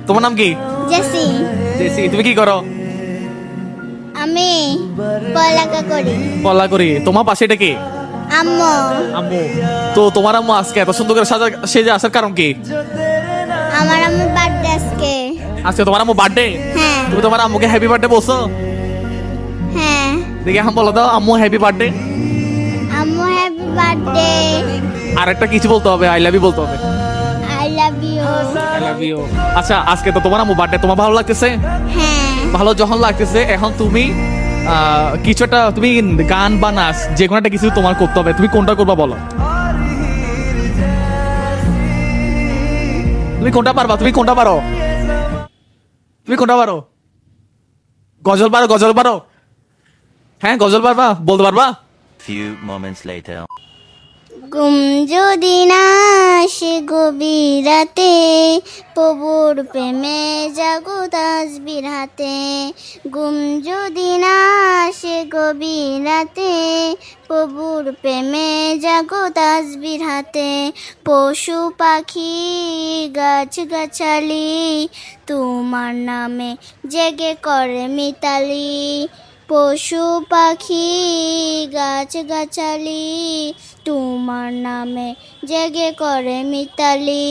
তোমার নাম কি? জেসি। জেসি। তুমি কি করো? আমি পড়ালেখা করি। পড়া করি। তোমার পাশে এটা কি? আম্মু। আম্মু। তো তোমার আম্মু আজকে এত সুন্দর করে সেজে আসার কারণ কি? আমার আম্মুর বার্থডে আজকে। আজকে তোমার আম্মু বার্থডে? হ্যাঁ। তুমি তোমার আম্মুকে হ্যাপি বার্থডে বলছো? হ্যাঁ। দেখি এখন বলো তো আম্মু হ্যাপি বার্থডে। আম্মু হ্যাপি বার্থডে। আর একটা কিছু বলতে হবে, আই লাভ ইউ বলতে হবে। I love you. I love you. আচ্ছা আজকে তো তোমার আম্মু বার্থডে, তোমার ভালো লাগতেছে? হ্যাঁ। ভালো যখন লাগতেছে, এখন তুমি কিছু একটা, তুমি গান বা নাচ যে কোনো একটা কিছু তোমার করতে হবে, তুমি কোনটা করবা বলো? তুমি কোনটা পারবা? তুমি কোনটা পারো? তুমি কোনটা পারো? গজল পারো? গজল পারো? হ্যাঁ গজল পারবা? বলতে পারবা? Few moments later. ঘুম যদি না আসে গভীর রাতে, প্রভুর প্রেমে জাগো তাসবির হাতে। ঘুম যদি না আসে গভীর রাতে, প্রভুর প্রেমে জাগো তাসবির হাতে। পশু পাখি গাছ গাছালি তোমার নামে জেগে করে মিতালি। পশু পাখি গাছ গাছালি তোমার নামে জেগে করে মিতালি।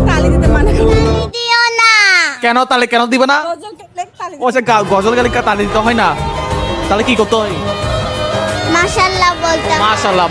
তালি দিতে মানা করো। তালি দিও না। কেন তাহলে কেন দিবে না? গজল গাইলে তালি ও আচ্ছা, গজল গালি তালি দিতে হয় না? তাহলে কি করতে হয়? মাশাআল্লাহ বলতে হবে। মাশাআল্লাহ।